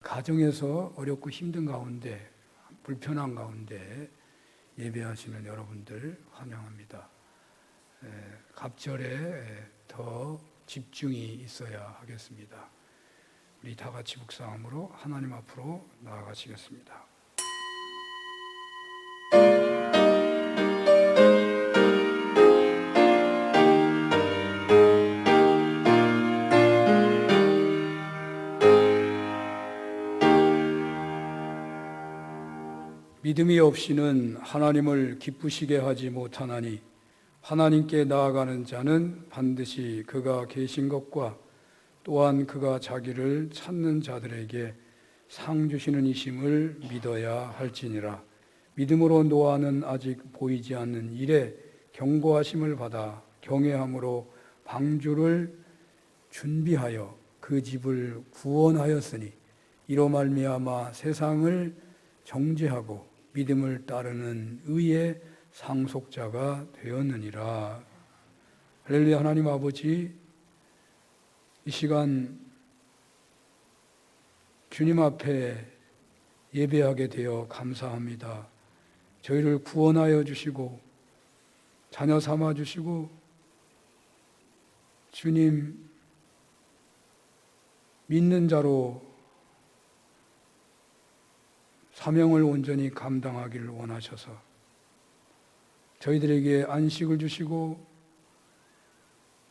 가정에서 어렵고 힘든 가운데, 불편한 가운데 예배하시는 여러분들 환영합니다. 갑절에 더 집중이 있어야 하겠습니다. 우리 다 같이 묵상함으로 하나님 앞으로 나아가시겠습니다. 믿음이 없이는 하나님을 기쁘시게 하지 못하나니 하나님께 나아가는 자는 반드시 그가 계신 것과 또한 그가 자기를 찾는 자들에게 상 주시는 이심을 믿어야 할지니라. 믿음으로 노아는 아직 보이지 않는 일에 경고하심을 받아 경외함으로 방주를 준비하여 그 집을 구원하였으니 이로 말미암아 세상을 정죄하고 믿음을 따르는 의의 상속자가 되었느니라. 할렐루야. 하나님 아버지, 이 시간 주님 앞에 예배하게 되어 감사합니다. 저희를 구원하여 주시고 자녀 삼아 주시고 주님 믿는 자로 사명을 온전히 감당하기를 원하셔서 저희들에게 안식을 주시고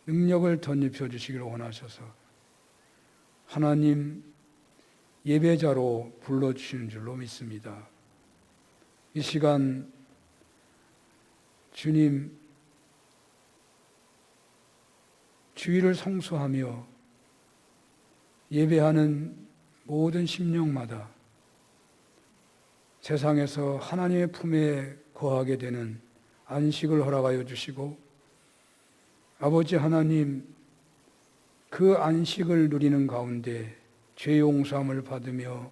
능력을 덧입혀 주시기를 원하셔서 하나님 예배자로 불러주시는 줄로 믿습니다. 이 시간 주님 주의를 성수하며 예배하는 모든 심령마다 세상에서 하나님의 품에 거하게 되는 안식을 허락하여 주시고 아버지 하나님 그 안식을 누리는 가운데 죄 용서함을 받으며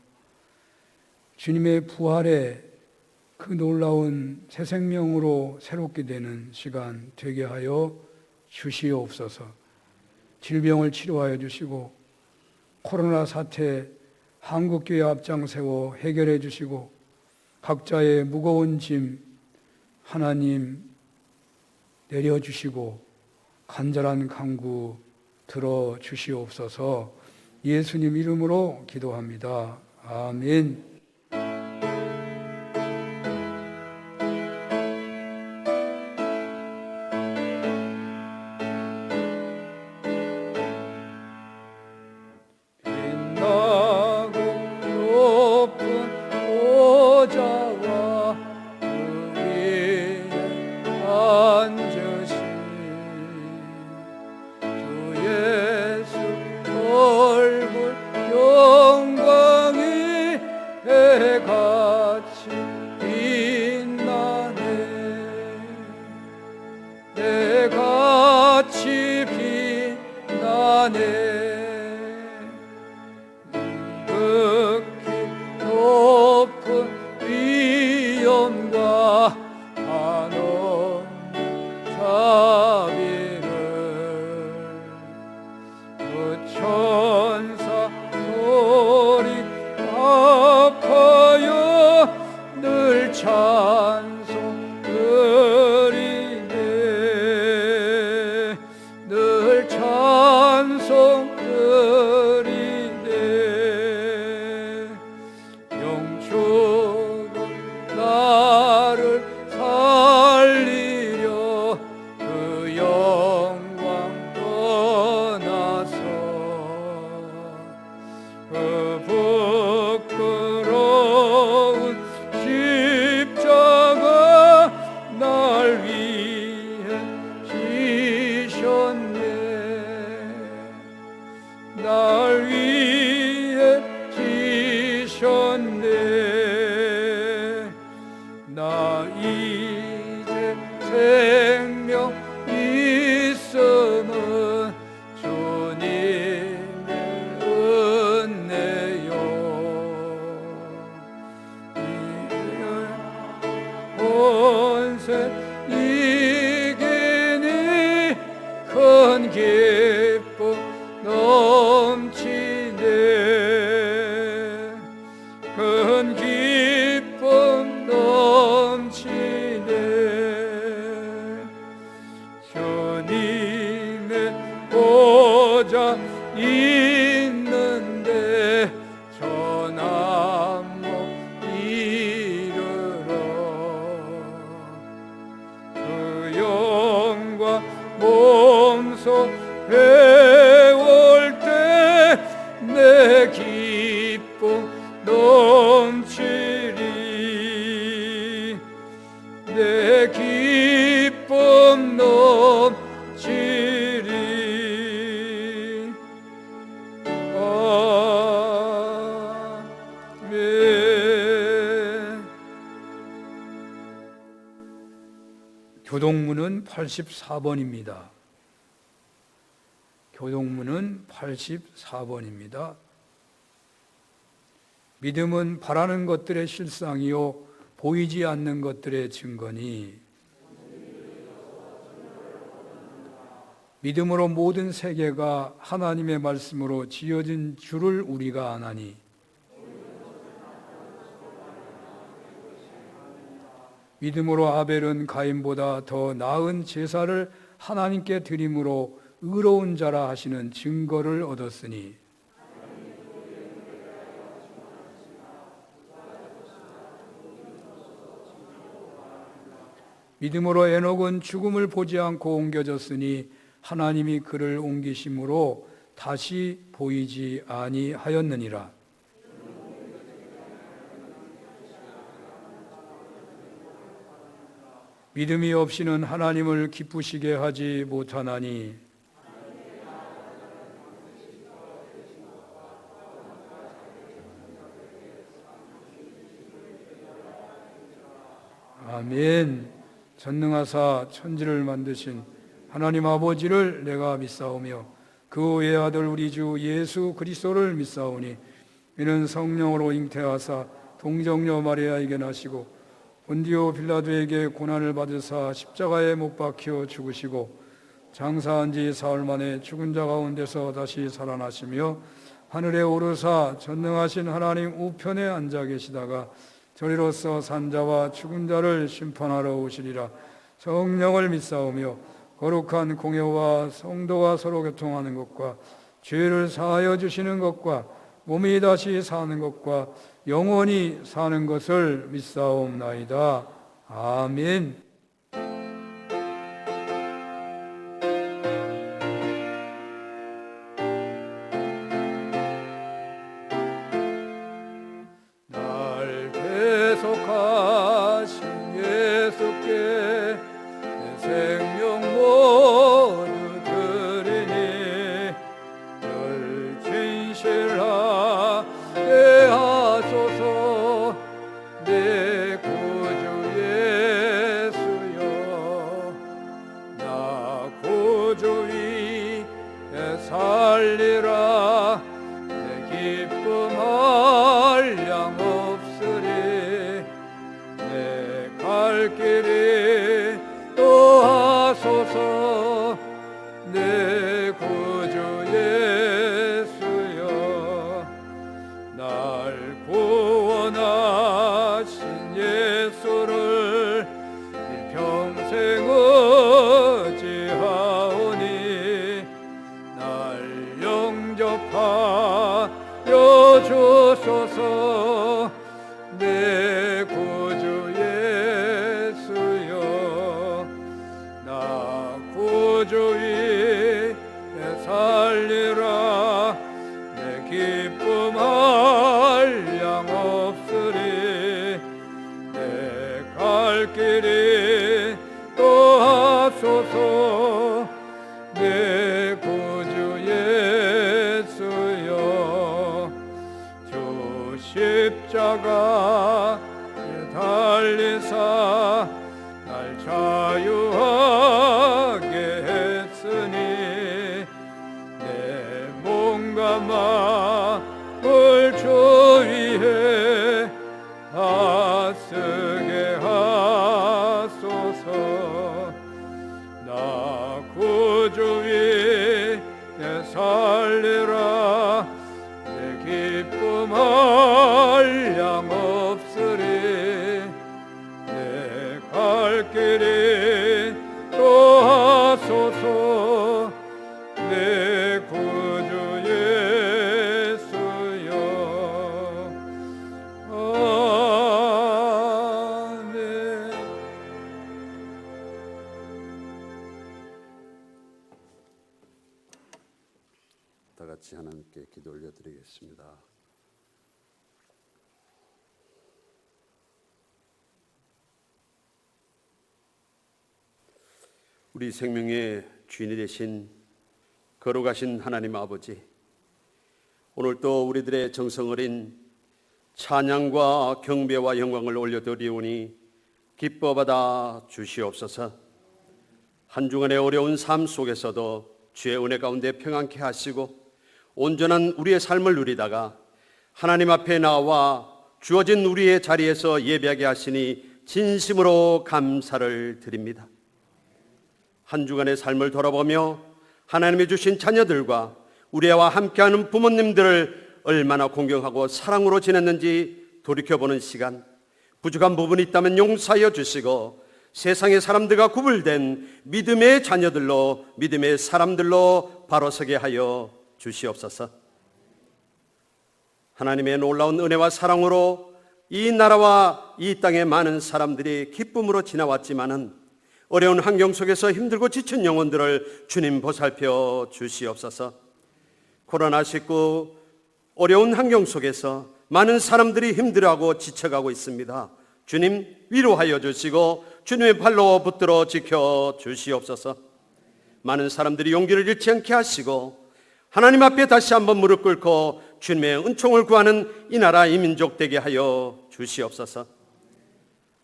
주님의 부활의 그 놀라운 새 생명으로 새롭게 되는 시간 되게 하여 주시옵소서. 질병을 치료하여 주시고 코로나 사태 한국교회 앞장세워 해결해 주시고 각자의 무거운 짐 하나님 내려주시고 간절한 간구 들어주시옵소서. 예수님 이름으로 기도합니다. 아멘. 기쁨 넘치네. 이런 기쁨 넘치네. 주님의 보좌 있는데 전함 못 이르러. 그 영광 몸소 배울 때 내 기쁨 넘치리. 내 기쁨 넘치리. 아멘. 교동문은 84번입니다. 교동문은 84번입니다. 믿음은 바라는 것들의 실상이요 보이지 않는 것들의 증거니 믿음으로 모든 세계가 하나님의 말씀으로 지어진 줄을 우리가 아나니 믿음으로 아벨은 가인보다 더 나은 제사를 하나님께 드림으로 의로운 자라 하시는 증거를 얻었으니 믿음으로 에녹은 죽음을 보지 않고 옮겨졌으니 하나님이 그를 옮기심으로 다시 보이지 아니하였느니라. 믿음이 없이는 하나님을 기쁘시게 하지 못하나니 아멘. 전능하사 천지를 만드신 하나님 아버지를 내가 믿사오며 그 외아들 우리 주 예수 그리스도를 믿사오니 이는 성령으로 잉태하사 동정녀 마리아에게 나시고 본디오 빌라도에게 고난을 받으사 십자가에 못 박혀 죽으시고 장사한 지 사흘 만에 죽은 자 가운데서 다시 살아나시며 하늘에 오르사 전능하신 하나님 우편에 앉아 계시다가 저리로서 산자와 죽은 자를 심판하러 오시리라. 성령을 믿사오며 거룩한 공회와 성도가 서로 교통하는 것과 죄를 사하여 주시는 것과 몸이 다시 사는 것과 영원히 사는 것을 믿사옵나이다. 아멘. 날 대속하신 예수께 내 생명 모두 드리니 늘 진실하게 하소서. 내 구주 예수여 나 구주 위에 살리라. 내 기쁨 한량 없으리. 내 갈 길이 또 하소서. 내 구주 예수여 날 구원하신 예수를 일평생 의지하오니 날 영접하여 주소서. 내 구주 예수여 나 구주 위에 살리라. 내 기쁨 한량 없으리. 내 갈 길이 또 하소서. 내 구주 예수여 주 십자가 달리사 날 자유하게 했으니 내 몸과 마음을 주 위에 다 쓰게 하소서. 나 구주 위에 살리라. 내 기쁨 한량 함께 기도 올려드리겠습니다. 우리 생명의 주인이 되신 거룩하신 하나님 아버지, 오늘 또 우리들의 정성어린 찬양과 경배와 영광을 올려드리오니 기뻐 받아 주시옵소서. 한 주간의 어려운 삶 속에서도 주의 은혜 가운데 평안케 하시고 온전한 우리의 삶을 누리다가 하나님 앞에 나와 주어진 우리의 자리에서 예배하게 하시니 진심으로 감사를 드립니다. 한 주간의 삶을 돌아보며 하나님이 주신 자녀들과 우리와 함께하는 부모님들을 얼마나 공경하고 사랑으로 지냈는지 돌이켜보는 시간, 부족한 부분이 있다면 용서하여 주시고 세상의 사람들과 구분된 믿음의 자녀들로, 믿음의 사람들로 바로 서게 하여 주시옵소서. 하나님의 놀라운 은혜와 사랑으로 이 나라와 이 땅의 많은 사람들이 기쁨으로 지나왔지만은 어려운 환경 속에서 힘들고 지친 영혼들을 주님 보살펴 주시옵소서. 코로나19 어려운 환경 속에서 많은 사람들이 힘들어하고 지쳐가고 있습니다. 주님 위로하여 주시고 주님의 팔로 붙들어 지켜 주시옵소서. 많은 사람들이 용기를 잃지 않게 하시고 하나님 앞에 다시 한번 무릎 꿇고 주님의 은총을 구하는 이 나라 이 민족 되게 하여 주시옵소서.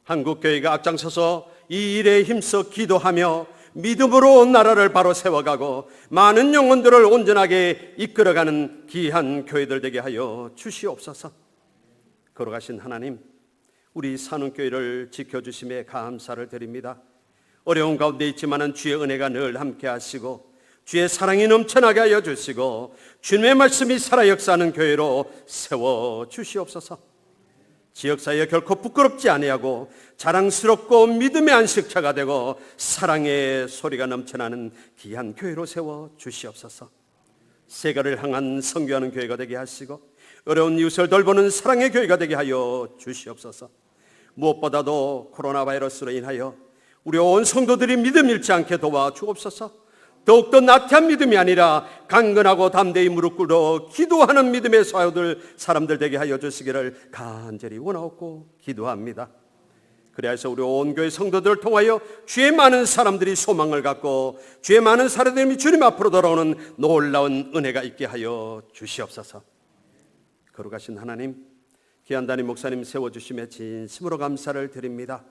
한국교회가 앞장서서 이 일에 힘써 기도하며 믿음으로 나라를 바로 세워가고 많은 영혼들을 온전하게 이끌어가는 귀한 교회들 되게 하여 주시옵소서. 거룩하신 하나님, 우리 산운교회를 지켜주심에 감사를 드립니다. 어려운 가운데 있지만은 주의 은혜가 늘 함께 하시고 주의 사랑이 넘쳐나게 하여 주시고 주님의 말씀이 살아 역사하는 교회로 세워 주시옵소서. 지역사회에 결코 부끄럽지 아니하고 자랑스럽고 믿음의 안식처가 되고 사랑의 소리가 넘쳐나는 귀한 교회로 세워 주시옵소서. 세계를 향한 선교하는 교회가 되게 하시고 어려운 이웃을 돌보는 사랑의 교회가 되게 하여 주시옵소서. 무엇보다도 코로나 바이러스로 인하여 우리 온 성도들이 믿음 잃지 않게 도와주옵소서. 더욱더 나태한 믿음이 아니라 강건하고 담대히 무릎 꿇어 기도하는 믿음의 사람들 되게 하여 주시기를 간절히 원하옵고 기도합니다. 그래서 우리 온 교회 성도들을 통하여 주의 많은 사람들이 소망을 갖고 주의 많은 사람들이 주님 앞으로 돌아오는 놀라운 은혜가 있게 하여 주시옵소서. 거룩하신 하나님, 귀한 담임 목사님 세워주심에 진심으로 감사를 드립니다.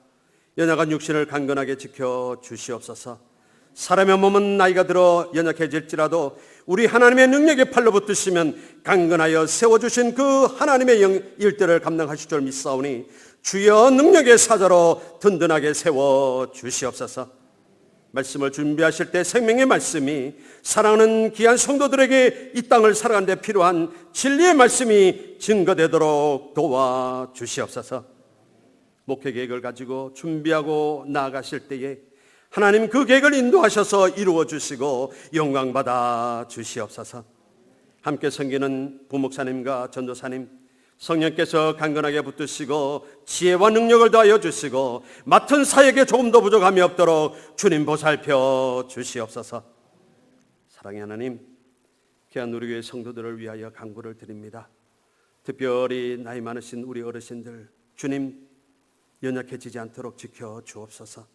연약한 육신을 강건하게 지켜 주시옵소서. 사람의 몸은 나이가 들어 연약해질지라도 우리 하나님의 능력의 팔로 붙드시면 강건하여 세워주신 그 하나님의 일들을 감당하실 줄 믿사오니 주여 능력의 사자로 든든하게 세워주시옵소서. 말씀을 준비하실 때 생명의 말씀이 사랑하는 귀한 성도들에게 이 땅을 살아가는 데 필요한 진리의 말씀이 증거되도록 도와주시옵소서. 목회 계획을 가지고 준비하고 나아가실 때에 하나님 그 계획을 인도하셔서 이루어 주시고 영광 받아 주시옵소서. 함께 섬기는 부목사님과 전도사님, 성령께서 강건하게 붙드시고 지혜와 능력을 더하여 주시고 맡은 사역에 조금 더 부족함이 없도록 주님 보살펴 주시옵소서. 사랑의 하나님, 귀한 우리 교회 성도들을 위하여 간구를 드립니다. 특별히 나이 많으신 우리 어르신들, 주님 연약해지지 않도록 지켜 주옵소서.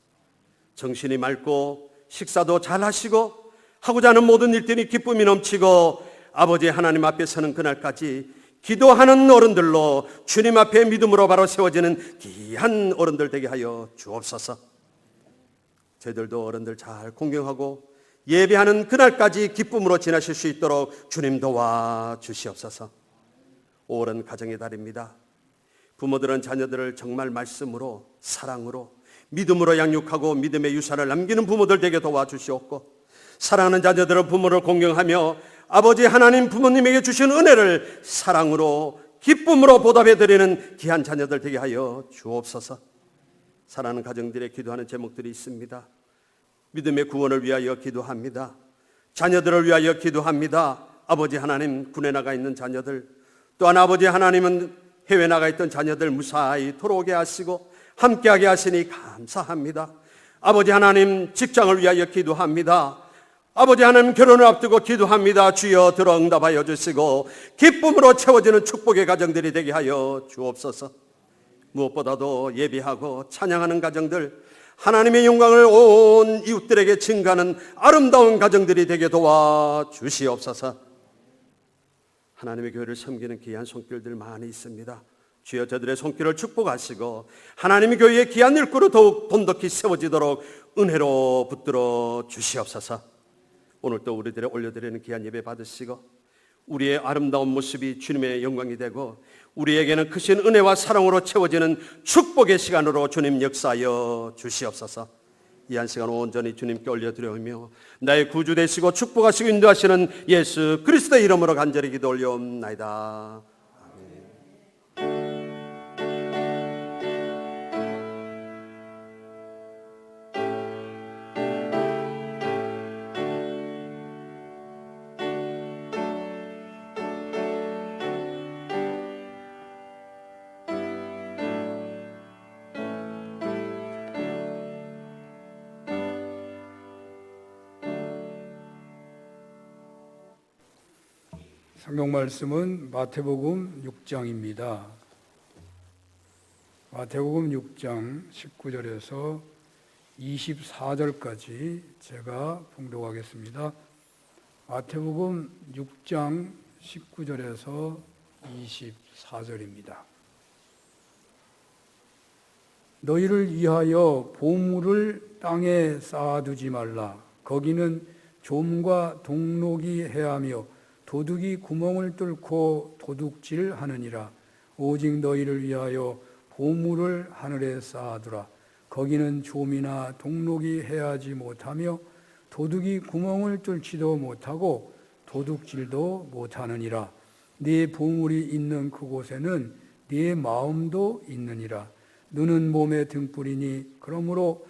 정신이 맑고 식사도 잘 하시고 하고자 하는 모든 일들이 기쁨이 넘치고 아버지 하나님 앞에 서는 그날까지 기도하는 어른들로 주님 앞에 믿음으로 바로 세워지는 귀한 어른들 되게 하여 주옵소서. 저희들도 어른들 잘 공경하고 예배하는 그날까지 기쁨으로 지나실 수 있도록 주님 도와주시옵소서. 5월은 가정의 달입니다. 부모들은 자녀들을 정말 말씀으로 사랑으로 믿음으로 양육하고 믿음의 유산을 남기는 부모들 되게 도와주시옵고 사랑하는 자녀들은 부모를 공경하며 아버지 하나님 부모님에게 주신 은혜를 사랑으로 기쁨으로 보답해드리는 귀한 자녀들 되게 하여 주옵소서. 사랑하는 가정들의 기도하는 제목들이 있습니다. 믿음의 구원을 위하여 기도합니다. 자녀들을 위하여 기도합니다. 아버지 하나님 군에 나가 있는 자녀들, 또한 아버지 하나님은 해외 나가 있던 자녀들 무사히 돌아오게 하시고 함께하게 하시니 감사합니다. 아버지 하나님 직장을 위하여 기도합니다. 아버지 하나님, 결혼을 앞두고 기도합니다. 주여 들어 응답하여 주시고 기쁨으로 채워지는 축복의 가정들이 되게 하여 주옵소서. 무엇보다도 예비하고 찬양하는 가정들, 하나님의 영광을 온 이웃들에게 증가하는 아름다운 가정들이 되게 도와주시옵소서. 하나님의 교회를 섬기는 귀한 손길들 많이 있습니다. 주여 저들의 손길을 축복하시고 하나님의 교회의 귀한 일꾼으로 더욱 돈독히 세워지도록 은혜로 붙들어 주시옵소서. 오늘 또 우리들의 올려드리는 귀한 예배 받으시고 우리의 아름다운 모습이 주님의 영광이 되고 우리에게는 크신 은혜와 사랑으로 채워지는 축복의 시간으로 주님 역사하여 주시옵소서. 이 한 시간 온전히 주님께 올려드려오며 나의 구주 되시고 축복하시고 인도하시는 예수 그리스도의 이름으로 간절히 기도 올려옵나이다. 성경 말씀은 마태복음 6장입니다. 마태복음 6장 19절에서 24절까지 제가 봉독하겠습니다. 마태복음 6장 19절에서 24절입니다. 너희를 위하여 보물을 땅에 쌓아두지 말라. 거기는 좀과 동록이 해하며 도둑이 구멍을 뚫고 도둑질하느니라. 오직 너희를 위하여 보물을 하늘에 쌓아두라. 거기는 좀이나 동록이 해하지 못하며 도둑이 구멍을 뚫지도 못하고 도둑질도 못하느니라. 네 보물이 있는 그곳에는 네 마음도 있느니라. 눈은 몸의 등불이니 그러므로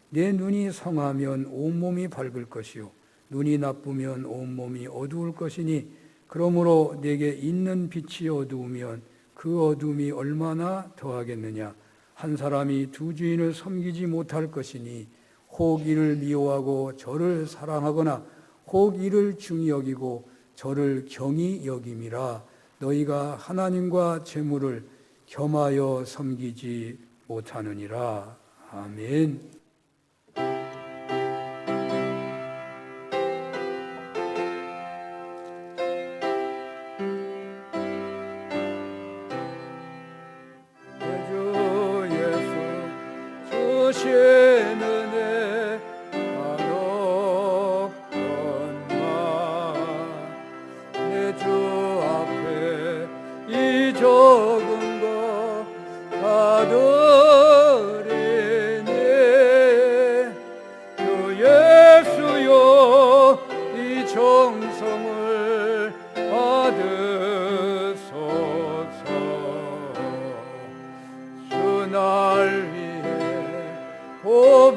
내 눈이 성하면 온몸이 밝을 것이요 눈이 나쁘면 온몸이 어두울 것이니 그러므로 내게 있는 빛이 어두우면 그 어둠이 얼마나 더하겠느냐. 한 사람이 두 주인을 섬기지 못할 것이니 혹 이를 미워하고 저를 사랑하거나 혹 이를 중히 여기고 저를 경히 여김이라. 너희가 하나님과 재물을 겸하여 섬기지 못하느니라. 아멘.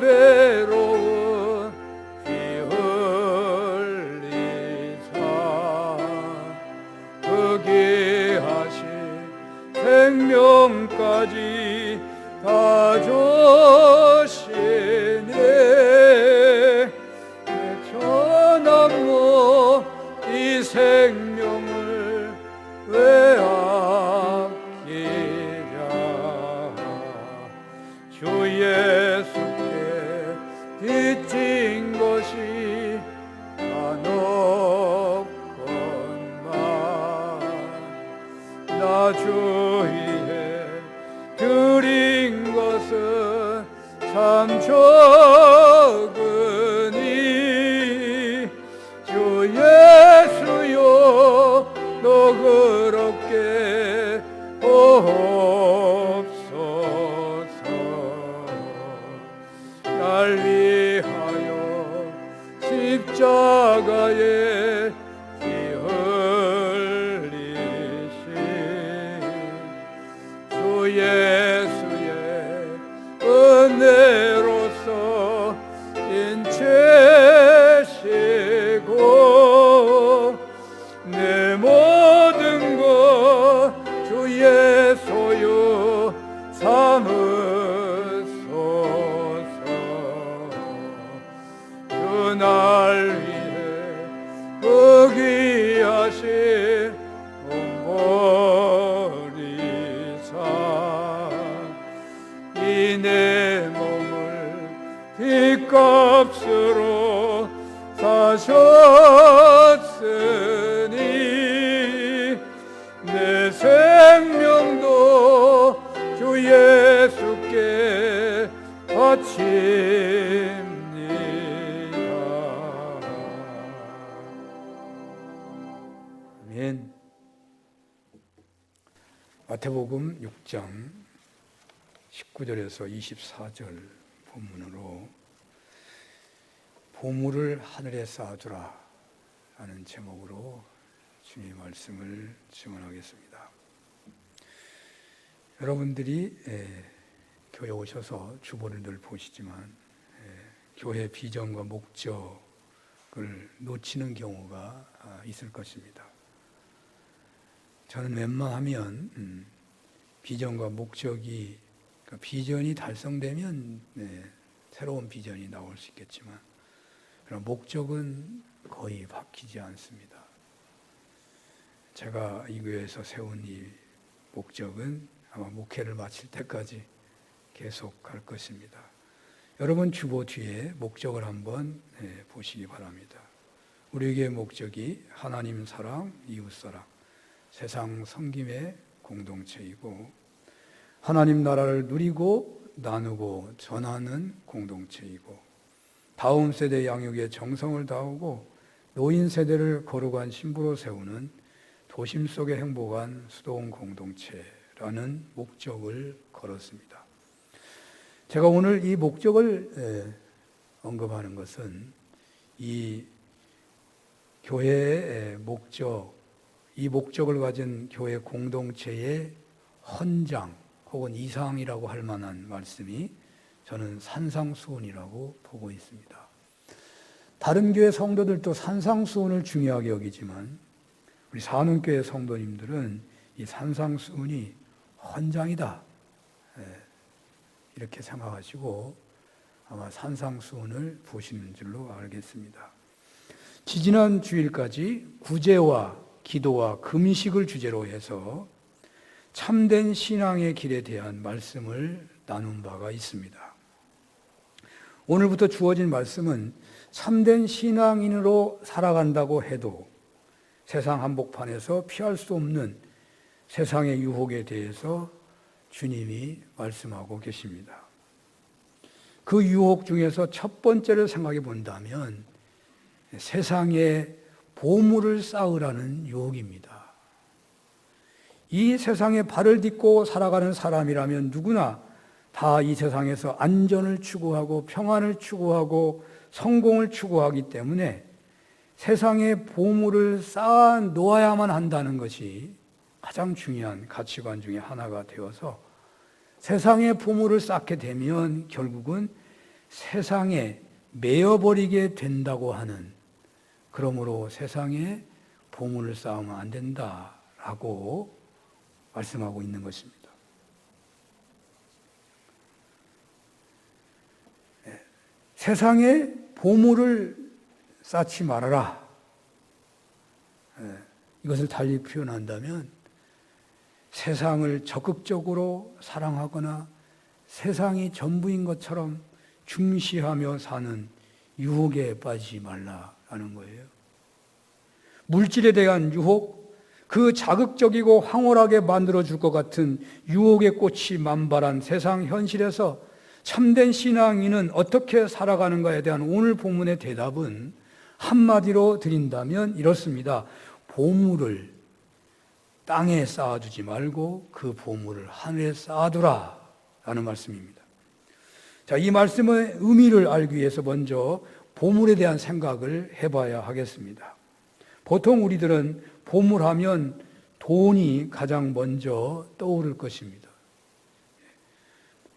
보배로운 피 흘리사 극이하신 생명까지 다 주시네. 내 천함모 이 생명을 왜 아끼랴. 주 예수께 빚진 것이 한없건만 나 주위에 드린 것은 참 적으니 주 예수여 너그럽게 옵소서. 날 위하여 십자가에 피 흘리신 주 예수의 은혜로서 값으로 사셨으니 내 생명도 주 예수께 바칩니다. 아멘. 마태복음 6장 19절에서 24절 본문으로 보물을 하늘에 쌓아두라 라는 제목으로 주님의 말씀을 증언하겠습니다. 여러분들이 교회 오셔서 주보를 늘 보시지만 교회 비전과 목적을 놓치는 경우가 있을 것입니다. 저는 웬만하면 비전과 목적이, 그러니까 비전이 달성되면 새로운 비전이 나올 수 있겠지만 그런 목적은 거의 바뀌지 않습니다. 제가 이 교회에서 세운 이 목적은 아마 목회를 마칠 때까지 계속 갈 것입니다. 여러분 주보 뒤에 목적을 한번 보시기 바랍니다. 우리에게 목적이 하나님 사랑, 이웃 사랑, 세상 섬김의 공동체이고 하나님 나라를 누리고 나누고 전하는 공동체이고 다음 세대 양육에 정성을 다하고 노인 세대를 거룩한 신부로 세우는 도심 속에 행복한 수도원 공동체라는 목적을 걸었습니다. 제가 오늘 이 목적을 언급하는 것은 이 교회의 목적, 이 목적을 가진 교회 공동체의 헌장 혹은 이상이라고 할 만한 말씀이 저는 산상수훈이라고 보고 있습니다. 다른 교회 성도들도 산상수훈을 중요하게 여기지만 우리 산운교회 성도님들은 이 산상수훈이 헌장이다 이렇게 생각하시고 아마 산상수훈을 보시는 줄로 알겠습니다. 지지난 주일까지 구제와 기도와 금식을 주제로 해서 참된 신앙의 길에 대한 말씀을 나눈 바가 있습니다. 오늘부터 주어진 말씀은 참된 신앙인으로 살아간다고 해도 세상 한복판에서 피할 수 없는 세상의 유혹에 대해서 주님이 말씀하고 계십니다. 그 유혹 중에서 첫 번째를 생각해 본다면 세상에 보물을 쌓으라는 유혹입니다. 이 세상에 발을 딛고 살아가는 사람이라면 누구나 다 이 세상에서 안전을 추구하고 평안을 추구하고 성공을 추구하기 때문에 세상에 보물을 쌓아 놓아야만 한다는 것이 가장 중요한 가치관 중에 하나가 되어서 세상에 보물을 쌓게 되면 결국은 세상에 매여버리게 된다고 하는, 그러므로 세상에 보물을 쌓으면 안 된다라고 말씀하고 있는 것입니다. 세상에 보물을 쌓지 말아라. 이것을 달리 표현한다면 세상을 적극적으로 사랑하거나 세상이 전부인 것처럼 중시하며 사는 유혹에 빠지지 말라라는 거예요. 물질에 대한 유혹, 그 자극적이고 황홀하게 만들어줄 것 같은 유혹의 꽃이 만발한 세상 현실에서 참된 신앙인은 어떻게 살아가는가에 대한 오늘 본문의 대답은 한마디로 드린다면 이렇습니다. 보물을 땅에 쌓아두지 말고 그 보물을 하늘에 쌓아두라 라는 말씀입니다. 자, 이 말씀의 의미를 알기 위해서 먼저 보물에 대한 생각을 해봐야 하겠습니다. 보통 우리들은 보물하면 돈이 가장 먼저 떠오를 것입니다.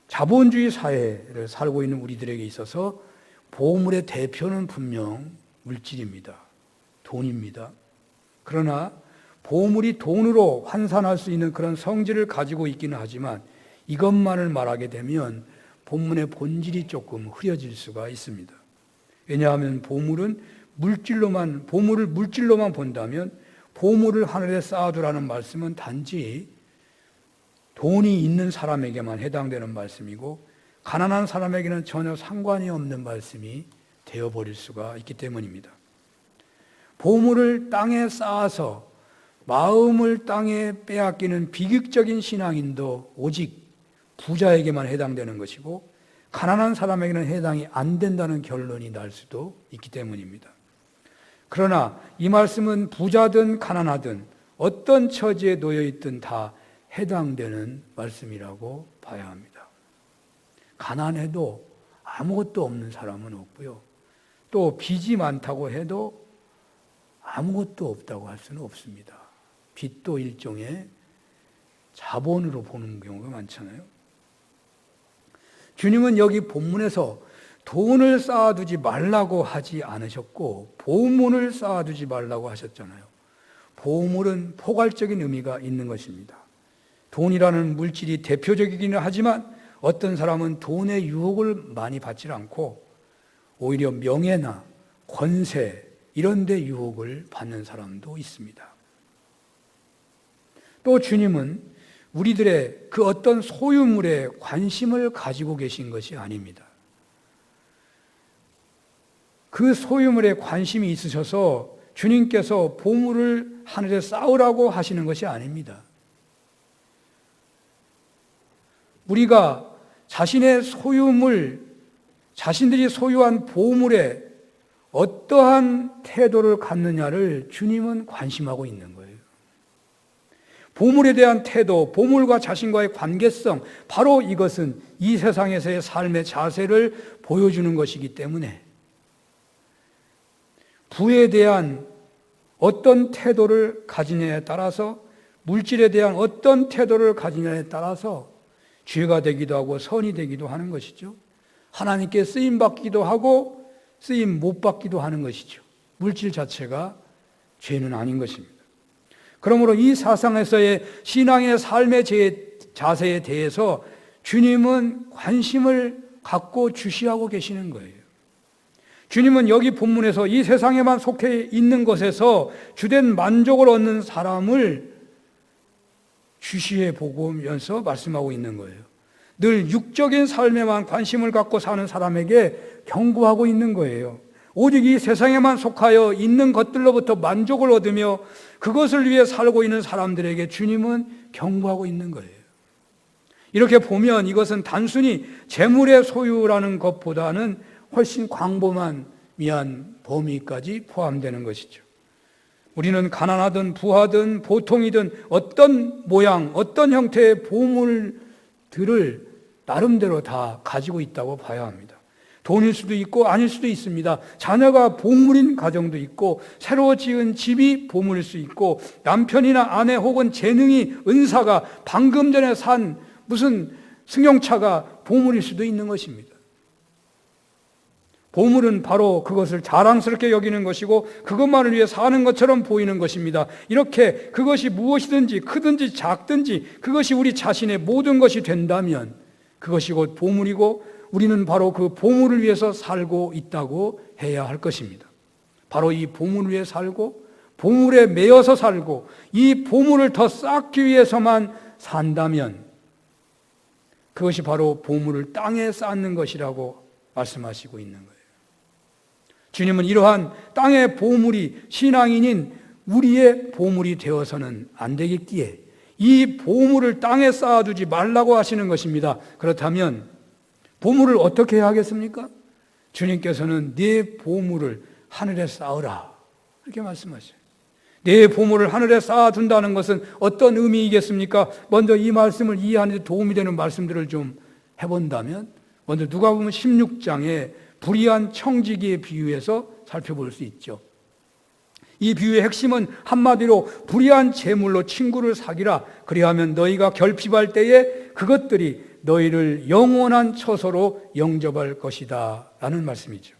자본주의 사회를 살고 있는 우리들에게 있어서 보물의 대표는 분명 물질입니다. 돈입니다. 그러나 보물이 돈으로 환산할 수 있는 그런 성질을 가지고 있기는 하지만 이것만을 말하게 되면 본문의 본질이 조금 흐려질 수가 있습니다. 왜냐하면 보물을 물질로만 본다면 보물을 하늘에 쌓아두라는 말씀은 단지 돈이 있는 사람에게만 해당되는 말씀이고 가난한 사람에게는 전혀 상관이 없는 말씀이 되어버릴 수가 있기 때문입니다. 보물을 땅에 쌓아서 마음을 땅에 빼앗기는 비극적인 신앙인도 오직 부자에게만 해당되는 것이고 가난한 사람에게는 해당이 안 된다는 결론이 날 수도 있기 때문입니다. 그러나 이 말씀은 부자든 가난하든 어떤 처지에 놓여 있든 다 해당되는 말씀이라고 봐야 합니다. 가난해도 아무것도 없는 사람은 없고요. 또 빚이 많다고 해도 아무것도 없다고 할 수는 없습니다. 빚도 일종의 자본으로 보는 경우가 많잖아요. 주님은 여기 본문에서 돈을 쌓아두지 말라고 하지 않으셨고 보물을 쌓아두지 말라고 하셨잖아요. 보물은 포괄적인 의미가 있는 것입니다. 돈이라는 물질이 대표적이기는 하지만 어떤 사람은 돈의 유혹을 많이 받지 않고 오히려 명예나 권세 이런 데 유혹을 받는 사람도 있습니다. 또 주님은 우리들의 그 어떤 소유물에 관심을 가지고 계신 것이 아닙니다. 그 소유물에 관심이 있으셔서 주님께서 보물을 하늘에 쌓으라고 하시는 것이 아닙니다. 우리가 자신의 소유물, 자신들이 소유한 보물에 어떠한 태도를 갖느냐를 주님은 관심하고 있는 거예요. 보물에 대한 태도, 보물과 자신과의 관계성, 바로 이것은 이 세상에서의 삶의 자세를 보여주는 것이기 때문에 부에 대한 어떤 태도를 가지냐에 따라서, 물질에 대한 어떤 태도를 가지냐에 따라서 죄가 되기도 하고 선이 되기도 하는 것이죠. 하나님께 쓰임받기도 하고 쓰임 못 받기도 하는 것이죠. 물질 자체가 죄는 아닌 것입니다. 그러므로 이 세상에서의 신앙의 삶의 자세에 대해서 주님은 관심을 갖고 주시하고 계시는 거예요. 주님은 여기 본문에서 이 세상에만 속해 있는 것에서 주된 만족을 얻는 사람을 주시해 보면서 말씀하고 있는 거예요. 늘 육적인 삶에만 관심을 갖고 사는 사람에게 경고하고 있는 거예요. 오직 이 세상에만 속하여 있는 것들로부터 만족을 얻으며 그것을 위해 살고 있는 사람들에게 주님은 경고하고 있는 거예요. 이렇게 보면 이것은 단순히 재물의 소유라는 것보다는 훨씬 광범한 범위까지 포함되는 것이죠. 우리는 가난하든 부하든 보통이든 어떤 모양, 어떤 형태의 보물들을 나름대로 다 가지고 있다고 봐야 합니다. 돈일 수도 있고 아닐 수도 있습니다. 자녀가 보물인 가정도 있고 새로 지은 집이 보물일 수 있고 남편이나 아내 혹은 재능이 은사가 방금 전에 산 무슨 승용차가 보물일 수도 있는 것입니다. 보물은 바로 그것을 자랑스럽게 여기는 것이고 그것만을 위해 사는 것처럼 보이는 것입니다. 이렇게 그것이 무엇이든지 크든지 작든지 그것이 우리 자신의 모든 것이 된다면 그것이 곧 보물이고 우리는 바로 그 보물을 위해서 살고 있다고 해야 할 것입니다. 바로 이 보물을 위해 살고 보물에 매여서 살고 이 보물을 더 쌓기 위해서만 산다면 그것이 바로 보물을 땅에 쌓는 것이라고 말씀하시고 있는 거예요. 주님은 이러한 땅의 보물이 신앙인인 우리의 보물이 되어서는 안 되겠기에 이 보물을 땅에 쌓아두지 말라고 하시는 것입니다. 그렇다면 보물을 어떻게 해야 하겠습니까? 주님께서는 네 보물을 하늘에 쌓으라 이렇게 말씀하셔요. 내 보물을 하늘에 쌓아둔다는 것은 어떤 의미이겠습니까? 먼저 이 말씀을 이해하는 데 도움이 되는 말씀들을 좀 해본다면 먼저 누가복음 16장에 불의한 청지기의 비유에서 살펴볼 수 있죠. 이 비유의 핵심은 한마디로 불의한 재물로 친구를 사귀라. 그리하면 너희가 결핍할 때에 그것들이 너희를 영원한 처소로 영접할 것이다 라는 말씀이죠.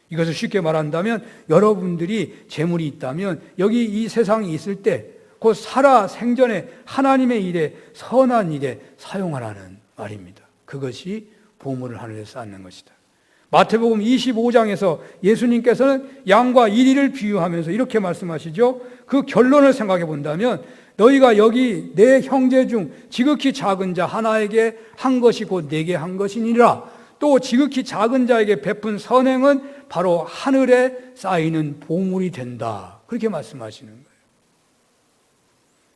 이것을 쉽게 말한다면 여러분들이 재물이 있다면 여기 이 세상에 있을 때 곧 살아 생전에 하나님의 일에 선한 일에 사용하라는 말입니다. 그것이 보물을 하늘에 쌓는 것이다. 마태복음 25장에서 예수님께서는 양과 이리를 비유하면서 이렇게 말씀하시죠. 그 결론을 생각해 본다면 너희가 여기 내 형제 중 지극히 작은 자 하나에게 한 것이 곧 내게 한 것이니라. 또 지극히 작은 자에게 베푼 선행은 바로 하늘에 쌓이는 보물이 된다. 그렇게 말씀하시는 거예요.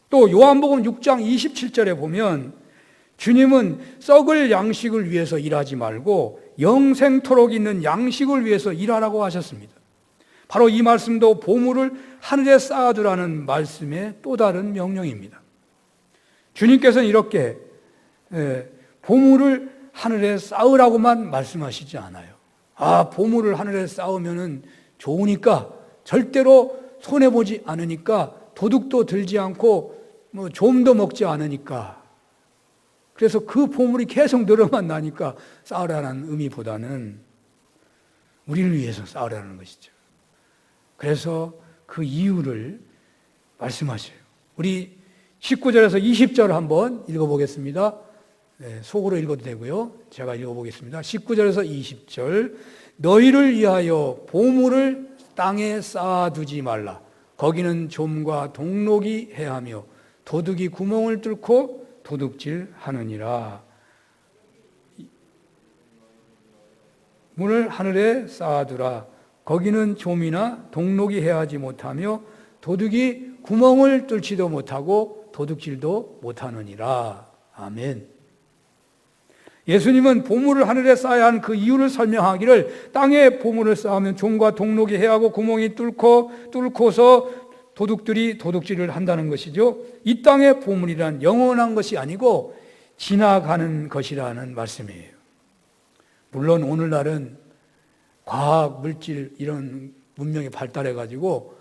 또 요한복음 6장 27절에 보면 주님은 썩을 양식을 위해서 일하지 말고 영생토록 있는 양식을 위해서 일하라고 하셨습니다. 바로 이 말씀도 보물을 하늘에 쌓아두라는 말씀의 또 다른 명령입니다. 주님께서는 이렇게 보물을 하늘에 쌓으라고만 말씀하시지 않아요. 보물을 하늘에 쌓으면 좋으니까, 절대로 손해보지 않으니까, 도둑도 들지 않고 좀도 먹지 않으니까, 그래서 그 보물이 계속 늘어만 나니까 쌓으라는 의미보다는 우리를 위해서 쌓으라는 것이죠. 그래서 그 이유를 말씀하셔요. 우리 19절에서 20절 한번 읽어보겠습니다. 속으로 읽어도 되고요. 제가 읽어보겠습니다. 19절에서 20절. 너희를 위하여 보물을 땅에 쌓아두지 말라. 거기는 좀과 동록이 해하며 도둑이 구멍을 뚫고 도둑질하느니라. 문을 하늘에 쌓아두라. 거기는 좀이나 동록이 해하지 못하며 도둑이 구멍을 뚫지도 못하고 도둑질도 못하느니라. 아멘. 예수님은 보물을 하늘에 쌓아야 하는 그 이유를 설명하기를, 땅에 보물을 쌓으면 종과 동록이 해하고 구멍이 뚫고서 도둑들이 도둑질을 한다는 것이죠. 이 땅의 보물이란 영원한 것이 아니고 지나가는 것이라는 말씀이에요. 물론 오늘날은 과학, 물질 이런 문명이 발달해가지고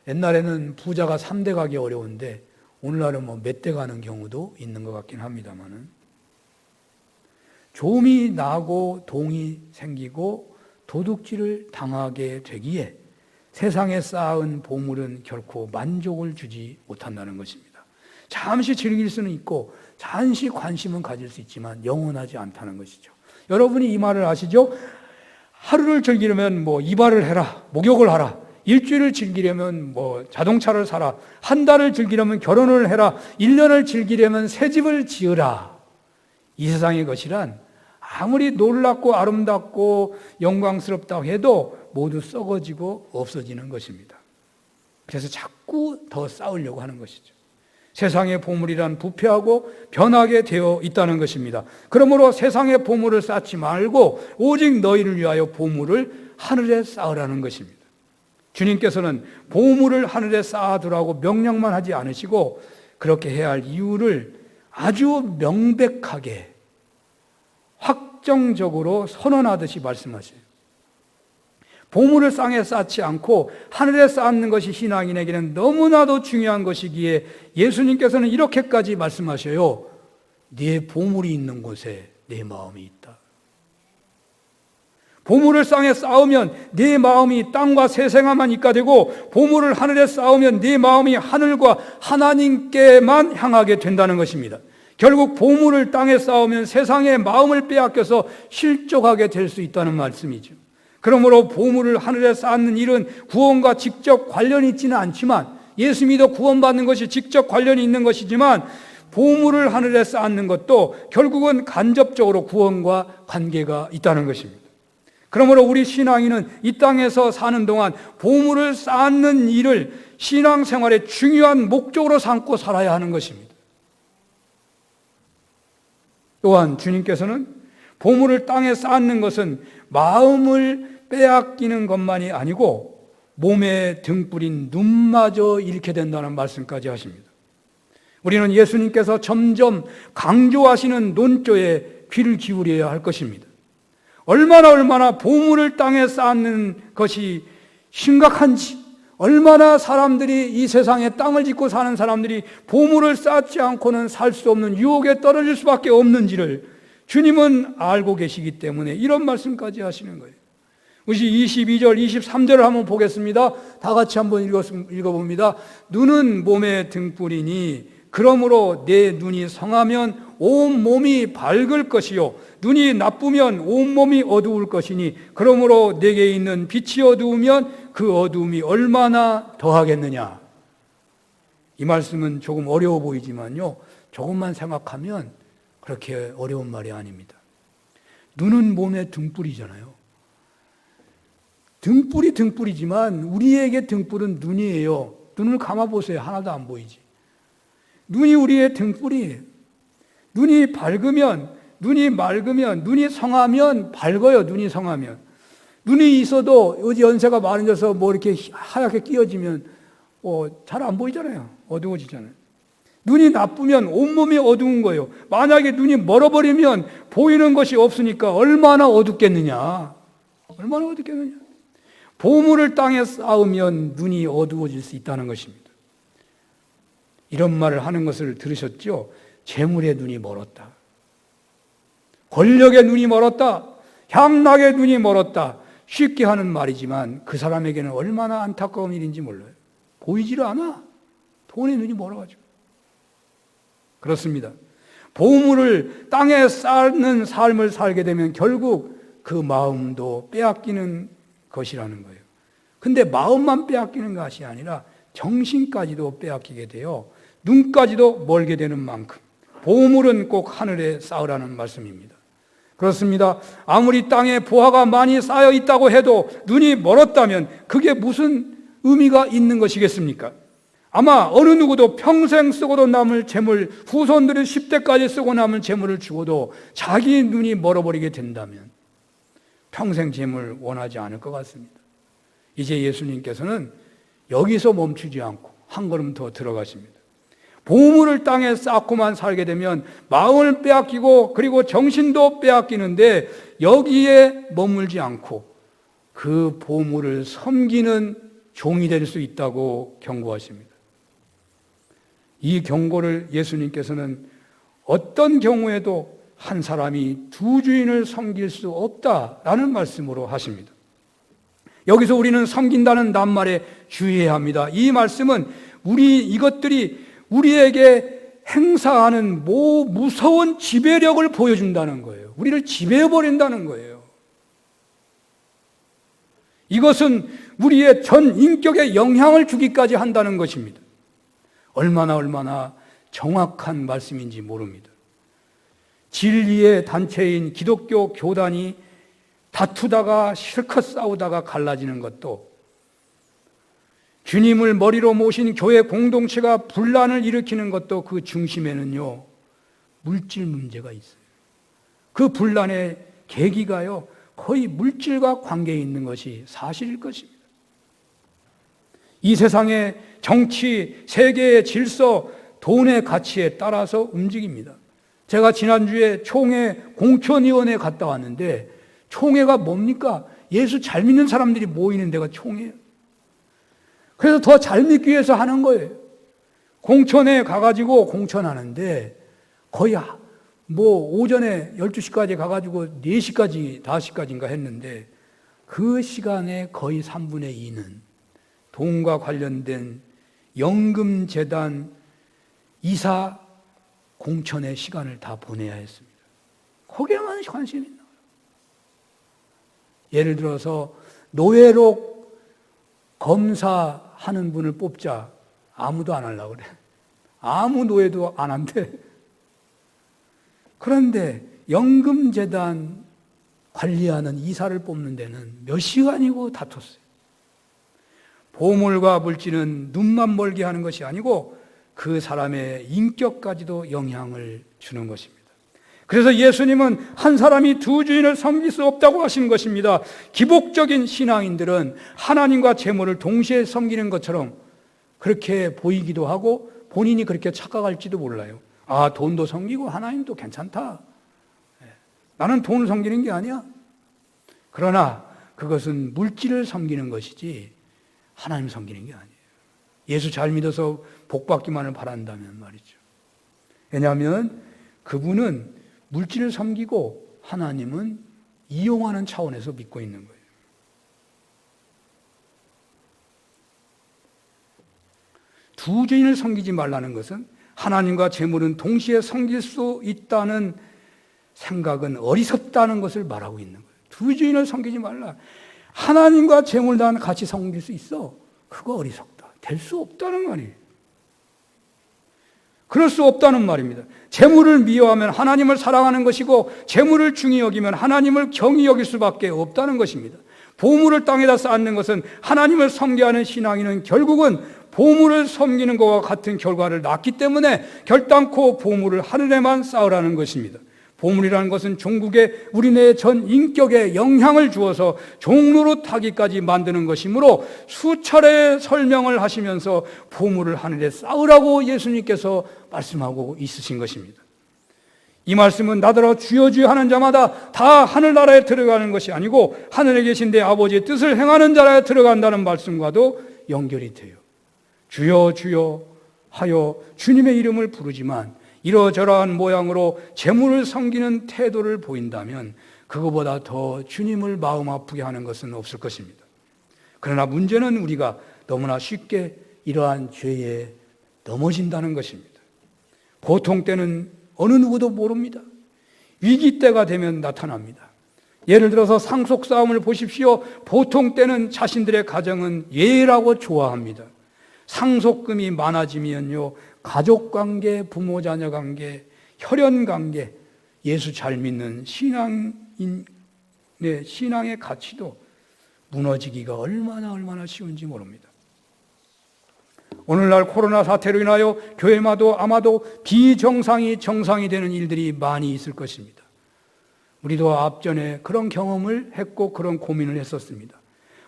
옛날에는 부자가 3대 가기 어려운데 오늘날은 몇 대 가는 경우도 있는 것 같긴 합니다만은, 좀이 나고 동이 생기고 도둑질을 당하게 되기에 세상에 쌓은 보물은 결코 만족을 주지 못한다는 것입니다. 잠시 즐길 수는 있고 잠시 관심은 가질 수 있지만 영원하지 않다는 것이죠. 여러분이 이 말을 아시죠? 하루를 즐기려면 이발을 해라, 목욕을 하라. 일주일을 즐기려면 자동차를 사라. 한 달을 즐기려면 결혼을 해라. 1년을 즐기려면 새 집을 지으라. 이 세상의 것이란 아무리 놀랍고 아름답고 영광스럽다고 해도 모두 썩어지고 없어지는 것입니다. 그래서 자꾸 더 쌓으려고 하는 것이죠. 세상의 보물이란 부패하고 변하게 되어 있다는 것입니다. 그러므로 세상의 보물을 쌓지 말고 오직 너희를 위하여 보물을 하늘에 쌓으라는 것입니다. 주님께서는 보물을 하늘에 쌓아두라고 명령만 하지 않으시고 그렇게 해야 할 이유를 아주 명백하게 확정적으로 선언하듯이 말씀하세요. 보물을 땅에 쌓지 않고 하늘에 쌓는 것이 신앙인에게는 너무나도 중요한 것이기에 예수님께서는 이렇게까지 말씀하셔요. 네 보물이 있는 곳에 내 마음이 있다. 보물을 땅에 쌓으면 네 마음이 땅과 세상에만 있게 되고, 보물을 하늘에 쌓으면 네 마음이 하늘과 하나님께만 향하게 된다는 것입니다. 결국 보물을 땅에 쌓으면 세상의 마음을 빼앗겨서 실족하게 될 수 있다는 말씀이죠. 그러므로 보물을 하늘에 쌓는 일은 구원과 직접 관련이 있지는 않지만, 예수 믿어 구원받는 것이 직접 관련이 있는 것이지만, 보물을 하늘에 쌓는 것도 결국은 간접적으로 구원과 관계가 있다는 것입니다. 그러므로 우리 신앙인은 이 땅에서 사는 동안 보물을 쌓는 일을 신앙생활의 중요한 목적으로 삼고 살아야 하는 것입니다. 또한 주님께서는 보물을 땅에 쌓는 것은 마음을 빼앗기는 것만이 아니고 몸에 등불인 눈마저 잃게 된다는 말씀까지 하십니다. 우리는 예수님께서 점점 강조하시는 논조에 귀를 기울여야 할 것입니다. 얼마나 보물을 땅에 쌓는 것이 심각한지, 얼마나 사람들이 이 세상에 땅을 짓고 사는 사람들이 보물을 쌓지 않고는 살 수 없는 유혹에 떨어질 수밖에 없는지를 주님은 알고 계시기 때문에 이런 말씀까지 하시는 거예요. 우리 22절, 23절을 한번 보겠습니다. 다 같이 한번 읽어봅니다. 눈은 몸의 등불이니 그러므로 내 눈이 성하면 온 몸이 밝을 것이요 눈이 나쁘면 온 몸이 어두울 것이니 그러므로 내게 있는 빛이 어두우면 그 어두움이 얼마나 더하겠느냐. 이 말씀은 조금 어려워 보이지만요, 조금만 생각하면 그렇게 어려운 말이 아닙니다. 눈은 몸의 등불이잖아요. 등불이 등불이지만 우리에게 등불은 눈이에요. 눈을 감아보세요. 하나도 안 보이지. 눈이 우리의 등불이에요. 눈이 밝으면, 눈이 맑으면, 눈이 성하면 밝아요. 눈이 성하면. 눈이 있어도 어디 연세가 많아져서 뭐 이렇게 하얗게 끼어지면 잘 안 보이잖아요. 어두워지잖아요. 눈이 나쁘면 온몸이 어두운 거예요. 만약에 눈이 멀어버리면 보이는 것이 없으니까 얼마나 어둡겠느냐. 얼마나 어둡겠느냐. 보물을 땅에 쌓으면 눈이 어두워질 수 있다는 것입니다. 이런 말을 하는 것을 들으셨죠? 재물의 눈이 멀었다. 권력의 눈이 멀었다. 향락의 눈이 멀었다. 쉽게 하는 말이지만 그 사람에게는 얼마나 안타까운 일인지 몰라요. 보이지를 않아. 돈의 눈이 멀어가지고. 그렇습니다. 보물을 땅에 쌓는 삶을 살게 되면 결국 그 마음도 빼앗기는 것이라는 거예요. 근데 마음만 빼앗기는 것이 아니라 정신까지도 빼앗기게 돼요. 눈까지도 멀게 되는 만큼 보물은 꼭 하늘에 쌓으라는 말씀입니다. 그렇습니다. 아무리 땅에 보화가 많이 쌓여 있다고 해도 눈이 멀었다면 그게 무슨 의미가 있는 것이겠습니까? 아마 어느 누구도 평생 쓰고도 남을 재물, 후손들이 10대까지 쓰고 남을 재물을 주어도 자기 눈이 멀어버리게 된다면 평생 재물 원하지 않을 것 같습니다. 이제 예수님께서는 여기서 멈추지 않고 한 걸음 더 들어가십니다. 보물을 땅에 쌓고만 살게 되면 마음을 빼앗기고 그리고 정신도 빼앗기는데 여기에 머물지 않고 그 보물을 섬기는 종이 될 수 있다고 경고하십니다. 이 경고를 예수님께서는 어떤 경우에도 한 사람이 두 주인을 섬길 수 없다라는 말씀으로 하십니다. 여기서 우리는 섬긴다는 낱말에 주의해야 합니다. 이 말씀은 이것들이 우리에게 행사하는 무서운 지배력을 보여준다는 거예요. 우리를 지배해버린다는 거예요. 이것은 우리의 전 인격에 영향을 주기까지 한다는 것입니다. 얼마나 정확한 말씀인지 모릅니다. 진리의 단체인 기독교 교단이 다투다가 실컷 싸우다가 갈라지는 것도, 주님을 머리로 모신 교회 공동체가 분란을 일으키는 것도 그 중심에는요, 물질 문제가 있어요. 그 분란의 계기가요, 거의 물질과 관계에 있는 것이 사실일 것입니다. 이 세상의 정치, 세계의 질서, 돈의 가치에 따라서 움직입니다. 제가 지난주에 총회 공천위원회에 갔다 왔는데 총회가 뭡니까? 예수 잘 믿는 사람들이 모이는 데가 총회예요. 그래서 더 잘 믿기 위해서 하는 거예요. 공천에 가가지고 공천하는데 거의 오전에 12시까지 가가지고 4시까지, 5시까지인가 했는데 그 시간에 거의 3분의 2는 돈과 관련된 연금재단 이사 공천의 시간을 다 보내야 했습니다. 거기에만 관심이 있나? 예를 들어서 노회록 검사하는 분을 뽑자. 아무도 안 하려고 그래. 아무 노예도 안 한대. 그런데 연금재단 관리하는 이사를 뽑는 데는 몇 시간이고 다퉜어요. 보물과 물질은 눈만 멀게 하는 것이 아니고 그 사람의 인격까지도 영향을 주는 것입니다. 그래서 예수님은 한 사람이 두 주인을 섬길 수 없다고 하신 것입니다. 기복적인 신앙인들은 하나님과 재물을 동시에 섬기는 것처럼 그렇게 보이기도 하고 본인이 그렇게 착각할지도 몰라요. 아, 돈도 섬기고 하나님도 괜찮다. 나는 돈을 섬기는 게 아니야. 그러나 그것은 물질을 섬기는 것이지 하나님 섬기는 게 아니에요. 예수 잘 믿어서 복 받기만을 바란다면 말이죠. 왜냐하면 그분은 물질을 섬기고 하나님은 이용하는 차원에서 믿고 있는 거예요. 두 주인을 섬기지 말라는 것은 하나님과 재물은 동시에 섬길 수 있다는 생각은 어리석다는 것을 말하고 있는 거예요. 두 주인을 섬기지 말라. 하나님과 재물 난 같이 섬길 수 있어. 그거 어리석다. 될 수 없다는 말이에요. 그럴 수 없다는 말입니다. 재물을 미워하면 하나님을 사랑하는 것이고 재물을 중히 여기면 하나님을 경히 여길 수밖에 없다는 것입니다. 보물을 땅에다 쌓는 것은 하나님을 섬기하는 신앙인은 결국은 보물을 섬기는 것과 같은 결과를 낳기 때문에 결단코 보물을 하늘에만 쌓으라는 것입니다. 보물이라는 것은 종국에 우리네 전 인격에 영향을 주어서 종로로 타기까지 만드는 것이므로 수차례 설명을 하시면서 보물을 하늘에 쌓으라고 예수님께서 말씀하고 있으신 것입니다. 이 말씀은 나더러 주여 주여 하는 자마다 다 하늘나라에 들어가는 것이 아니고 하늘에 계신 내 아버지의 뜻을 행하는 자라에 들어간다는 말씀과도 연결이 돼요. 주여 주여 하여 주님의 이름을 부르지만 이러저러한 모양으로 재물을 섬기는 태도를 보인다면 그거보다 더 주님을 마음 아프게 하는 것은 없을 것입니다. 그러나 문제는 우리가 너무나 쉽게 이러한 죄에 넘어진다는 것입니다. 고통 때는 어느 누구도 모릅니다. 위기 때가 되면 나타납니다. 예를 들어서 상속 싸움을 보십시오. 보통 때는 자신들의 가정은 예라고 좋아합니다. 상속금이 많아지면요, 가족관계, 부모 자녀 관계, 혈연관계, 예수 잘 믿는 신앙의 가치도 무너지기가 얼마나 쉬운지 모릅니다. 오늘날 코로나 사태로 인하여 교회마도 아마도 비정상이 정상이 되는 일들이 많이 있을 것입니다. 우리도 앞전에 그런 경험을 했고 그런 고민을 했었습니다.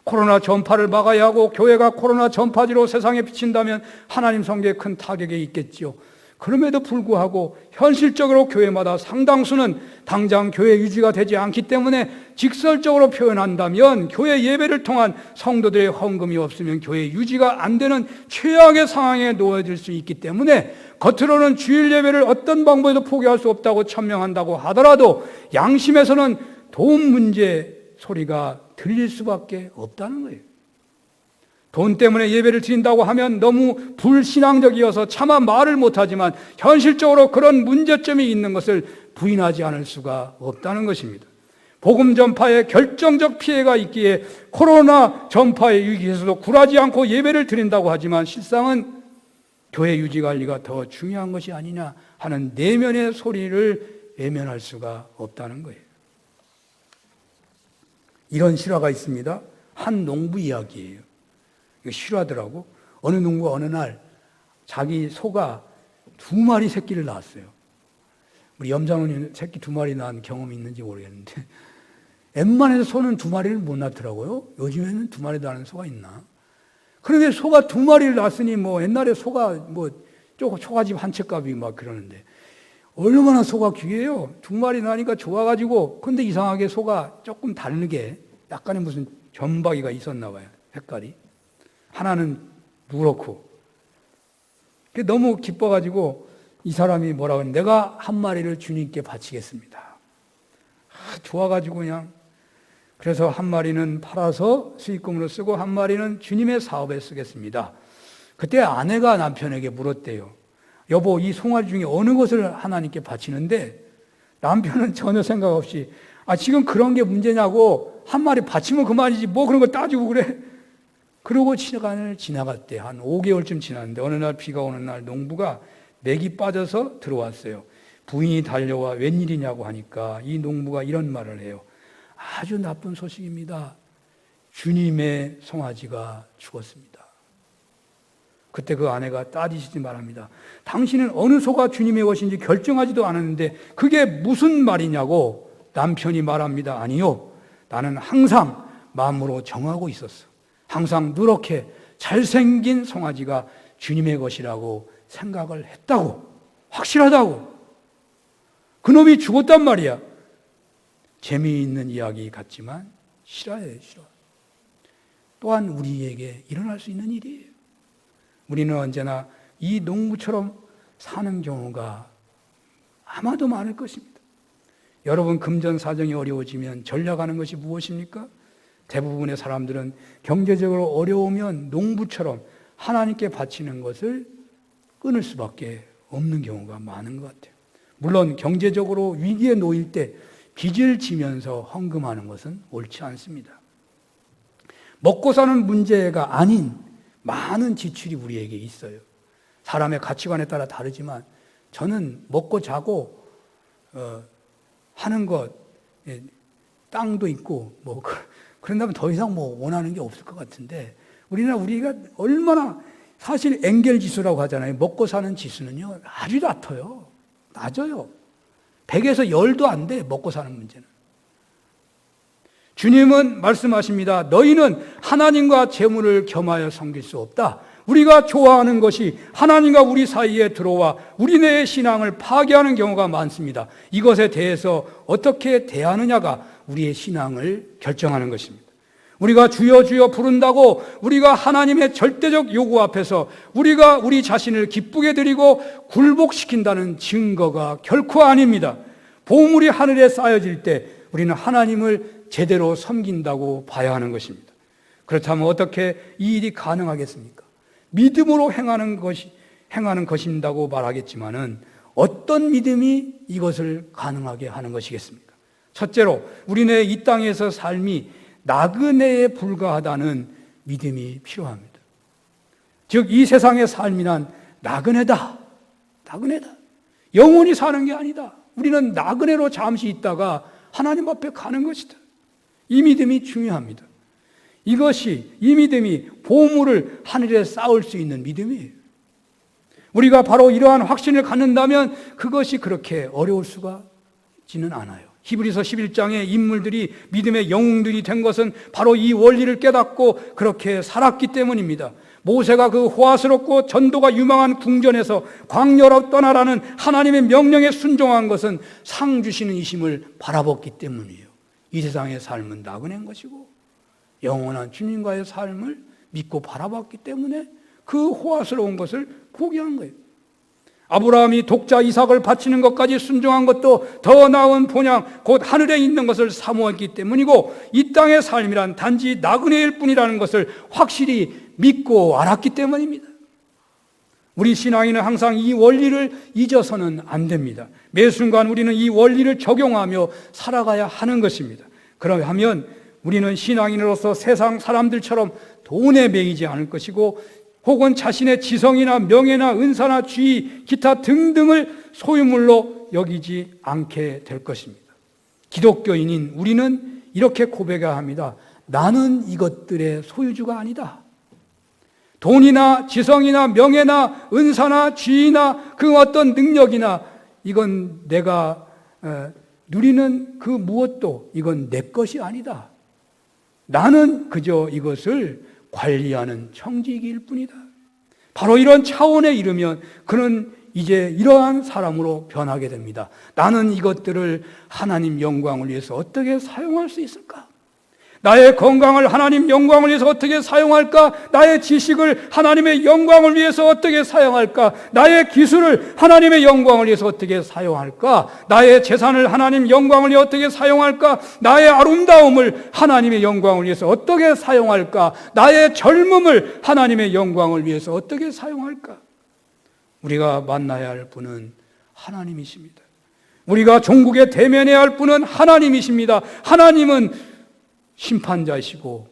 코로나 전파를 막아야 하고 교회가 코로나 전파지로 세상에 비친다면 하나님 성계에 큰 타격이 있겠지요. 그럼에도 불구하고 현실적으로 교회마다 상당수는 당장 교회 유지가 되지 않기 때문에 직설적으로 표현한다면 교회 예배를 통한 성도들의 헌금이 없으면 교회 유지가 안 되는 최악의 상황에 놓여질 수 있기 때문에 겉으로는 주일 예배를 어떤 방법에도 포기할 수 없다고 천명한다고 하더라도 양심에서는 돈 문제 소리가 들릴 수밖에 없다는 거예요. 돈 때문에 예배를 드린다고 하면 너무 불신앙적이어서 차마 말을 못하지만 현실적으로 그런 문제점이 있는 것을 부인하지 않을 수가 없다는 것입니다. 복음 전파에 결정적 피해가 있기에 코로나 전파의 위기에서도 굴하지 않고 예배를 드린다고 하지만 실상은 교회 유지 관리가 더 중요한 것이 아니냐 하는 내면의 소리를 외면할 수가 없다는 거예요. 이런 실화가 있습니다. 한 농부 이야기예요. 이거 실화더라고. 어느 농부가 어느 날 자기 소가 2마리 새끼를 낳았어요. 우리 염장원님 새끼 2마리 낳은 경험이 있는지 모르겠는데 웬만해서 소는 2마리를 못 낳더라고요. 요즘에는 2마리 낳는 소가 있나? 그런데 소가 2마리를 낳았으니 뭐 옛날에 소가 뭐 초가집 한 채 값이 막 그러는데 얼마나 소가 귀해요. 2마리 나니까 좋아가지고. 근데 이상하게 소가 조금 다르게 약간의 무슨 점박이가 있었나 봐요. 색깔이. 하나는 누렇고. 너무 기뻐가지고 이 사람이 뭐라고 했는데 내가 한 마리를 주님께 바치겠습니다. 좋아가지고 그냥. 그래서 한 마리는 팔아서 수익금으로 쓰고 한 마리는 주님의 사업에 쓰겠습니다. 그때 아내가 남편에게 물었대요. 여보, 이 송아지 중에 어느 것을 하나님께 바치는데 남편은 전혀 생각 없이 지금 그런 게 문제냐고 한 마리 바치면 그만이지 뭐 그런 거 따지고 그래. 그러고 시간을 지나갔대. 한 5개월쯤 지났는데 어느 날 비가 오는 날 농부가 맥이 빠져서 들어왔어요. 부인이 달려와 웬일이냐고 하니까 이 농부가 이런 말을 해요. 아주 나쁜 소식입니다. 주님의 송아지가 죽었습니다. 그때 그 아내가 따지시지 말합니다. 당신은 어느 소가 주님의 것인지 결정하지도 않았는데 그게 무슨 말이냐고 남편이 말합니다. 아니요. 나는 항상 마음으로 정하고 있었어. 항상 누렇게 잘생긴 송아지가 주님의 것이라고 생각을 했다고. 확실하다고. 그놈이 죽었단 말이야. 재미있는 이야기 같지만 실화예요, 실화. 또한 우리에게 일어날 수 있는 일이에요. 우리는 언제나 이 농부처럼 사는 경우가 아마도 많을 것입니다. 여러분, 금전 사정이 어려워지면 전략하는 것이 무엇입니까? 대부분의 사람들은 경제적으로 어려우면 농부처럼 하나님께 바치는 것을 끊을 수밖에 없는 경우가 많은 것 같아요. 물론 경제적으로 위기에 놓일 때 빚을 지면서 헌금하는 것은 옳지 않습니다. 먹고 사는 문제가 아닌 많은 지출이 우리에게 있어요. 사람의 가치관에 따라 다르지만 저는 먹고 자고 하는 것, 땅도 있고 뭐 그런다면 더 이상 뭐 원하는 게 없을 것 같은데, 우리가 얼마나, 사실 엥겔 지수라고 하잖아요. 먹고 사는 지수는요 아주 낮아요. 100에서 10도 안 돼, 먹고 사는 문제는. 주님은 말씀하십니다. 너희는 하나님과 재물을 겸하여 섬길 수 없다. 우리가 좋아하는 것이 하나님과 우리 사이에 들어와 우리네의 신앙을 파괴하는 경우가 많습니다. 이것에 대해서 어떻게 대하느냐가 우리의 신앙을 결정하는 것입니다. 우리가 주여 주여 부른다고 우리가 하나님의 절대적 요구 앞에서 우리가 우리 자신을 기쁘게 드리고 굴복시킨다는 증거가 결코 아닙니다. 보물이 하늘에 쌓여질 때 우리는 하나님을 제대로 섬긴다고 봐야 하는 것입니다. 그렇다면 어떻게 이 일이 가능하겠습니까? 믿음으로 행하는 것인다고 말하겠지만은 어떤 믿음이 이것을 가능하게 하는 것이겠습니까? 첫째로 우리네 이 땅에서 삶이 나그네에 불과하다는 믿음이 필요합니다. 즉 이 세상의 삶이란 나그네다. 영원히 사는 게 아니다. 우리는 나그네로 잠시 있다가 하나님 앞에 가는 것이다. 이 믿음이 중요합니다. 이 믿음이 보물을 하늘에 쌓을 수 있는 믿음이에요. 우리가 바로 이러한 확신을 갖는다면 그것이 그렇게 어려울 수가 있지는 않아요. 히브리서 11장의 인물들이 믿음의 영웅들이 된 것은 바로 이 원리를 깨닫고 그렇게 살았기 때문입니다. 모세가 그 호화스럽고 전도가 유망한 궁전에서 광야로 떠나라는 하나님의 명령에 순종한 것은 상 주시는 이심을 바라봤기 때문이에요. 이 세상의 삶은 나그네인 것이고 영원한 주님과의 삶을 믿고 바라봤기 때문에 그 호화스러운 것을 포기한 거예요. 아브라함이 독자 이삭을 바치는 것까지 순종한 것도 더 나은 본향 곧 하늘에 있는 것을 사모했기 때문이고, 이 땅의 삶이란 단지 나그네일 뿐이라는 것을 확실히 믿고 알았기 때문입니다. 우리 신앙인은 항상 이 원리를 잊어서는 안 됩니다. 매 순간 우리는 이 원리를 적용하며 살아가야 하는 것입니다. 그러면 우리는 신앙인으로서 세상 사람들처럼 돈에 매이지 않을 것이고, 혹은 자신의 지성이나 명예나 은사나 지위, 기타 등등을 소유물로 여기지 않게 될 것입니다. 기독교인인 우리는 이렇게 고백해야 합니다. 나는 이것들의 소유주가 아니다. 돈이나 지성이나 명예나 은사나 지위나 그 어떤 능력이나 이건 내가 누리는 그 무엇도 이건 내 것이 아니다. 나는 그저 이것을 관리하는 청지기일 뿐이다. 바로 이런 차원에 이르면 그는 이제 이러한 사람으로 변하게 됩니다. 나는 이것들을 하나님 영광을 위해서 어떻게 사용할 수 있을까? 나의 건강을 하나님 영광을 위해서 어떻게 사용할까? 나의 지식을 하나님의 영광을 위해서 어떻게 사용할까? 나의 기술을 하나님의 영광을 위해서 어떻게 사용할까? 나의 재산을 하나님 영광을 위해서 어떻게 사용할까? 나의 아름다움을 하나님의 영광을 위해서 어떻게 사용할까? 나의 젊음을 하나님의 영광을 위해서 어떻게 사용할까? 우리가 만나야 할 분은 하나님이십니다. 우리가 종국에 대면해야 할 분은 하나님이십니다. 하나님은 심판자이시고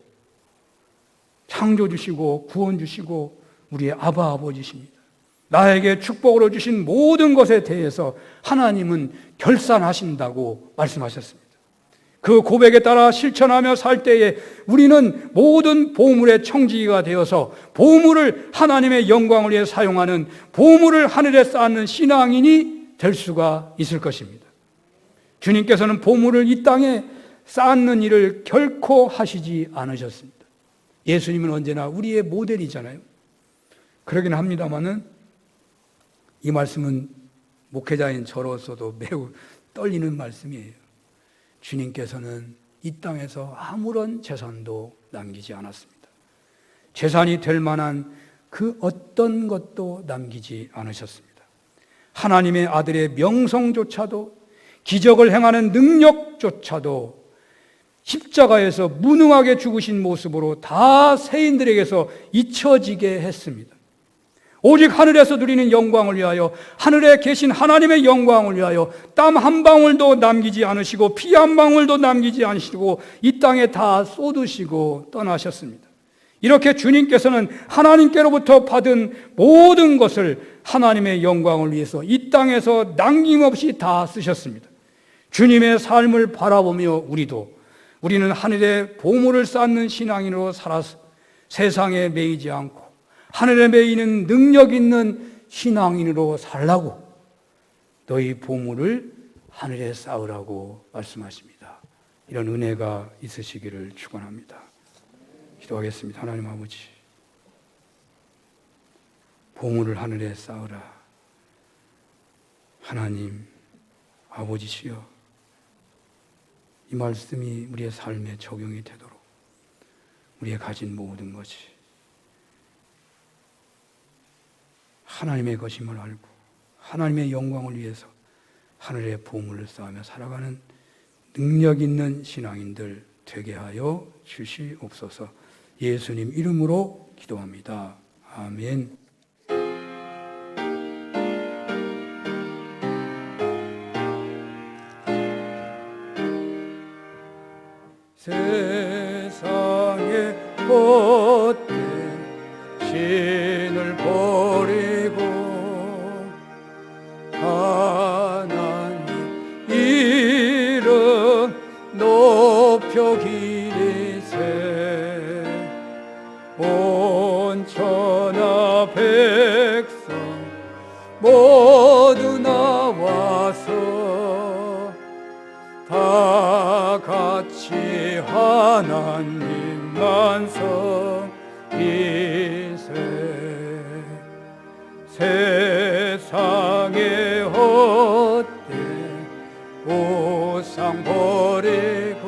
창조주시고 구원주시고 우리의 아바 아버지십니다. 나에게 축복으로 주신 모든 것에 대해서 하나님은 결산하신다고 말씀하셨습니다. 그 고백에 따라 실천하며 살 때에 우리는 모든 보물의 청지기가 되어서 보물을 하나님의 영광을 위해 사용하는, 보물을 하늘에 쌓는 신앙인이 될 수가 있을 것입니다. 주님께서는 보물을 이 땅에 쌓는 일을 결코 하시지 않으셨습니다. 예수님은 언제나 우리의 모델이잖아요. 그러긴 합니다만은 이 말씀은 목회자인 저로서도 매우 떨리는 말씀이에요. 주님께서는 이 땅에서 아무런 재산도 남기지 않았습니다. 재산이 될 만한 그 어떤 것도 남기지 않으셨습니다. 하나님의 아들의 명성조차도, 기적을 행하는 능력조차도 십자가에서 무능하게 죽으신 모습으로 다 세인들에게서 잊혀지게 했습니다. 오직 하늘에서 누리는 영광을 위하여, 하늘에 계신 하나님의 영광을 위하여 땀 한 방울도 남기지 않으시고 피 한 방울도 남기지 않으시고 이 땅에 다 쏟으시고 떠나셨습니다. 이렇게 주님께서는 하나님께로부터 받은 모든 것을 하나님의 영광을 위해서 이 땅에서 남김없이 다 쓰셨습니다. 주님의 삶을 바라보며 우리는 하늘의 보물을 쌓는 신앙인으로 살아서 세상에 매이지 않고 하늘에 매이는 능력 있는 신앙인으로 살라고 너희 보물을 하늘에 쌓으라고 말씀하십니다. 이런 은혜가 있으시기를 축원합니다. 기도하겠습니다. 하나님 아버지, 보물을 하늘에 쌓으라. 하나님 아버지시여, 이 말씀이 우리의 삶에 적용이 되도록 우리의 가진 모든 것이 하나님의 것임을 알고 하나님의 영광을 위해서 하늘의 보물을 쌓으며 살아가는 능력 있는 신앙인들 되게 하여 주시옵소서. 예수님 이름으로 기도합니다. 아멘. 세상의 헛된 신을 버리고 하나님 이름 높여 기리세. 온 천하 백성 모두 나와서 다 같이 하나님만 섬기세. 세상의 헛된 우상 버리고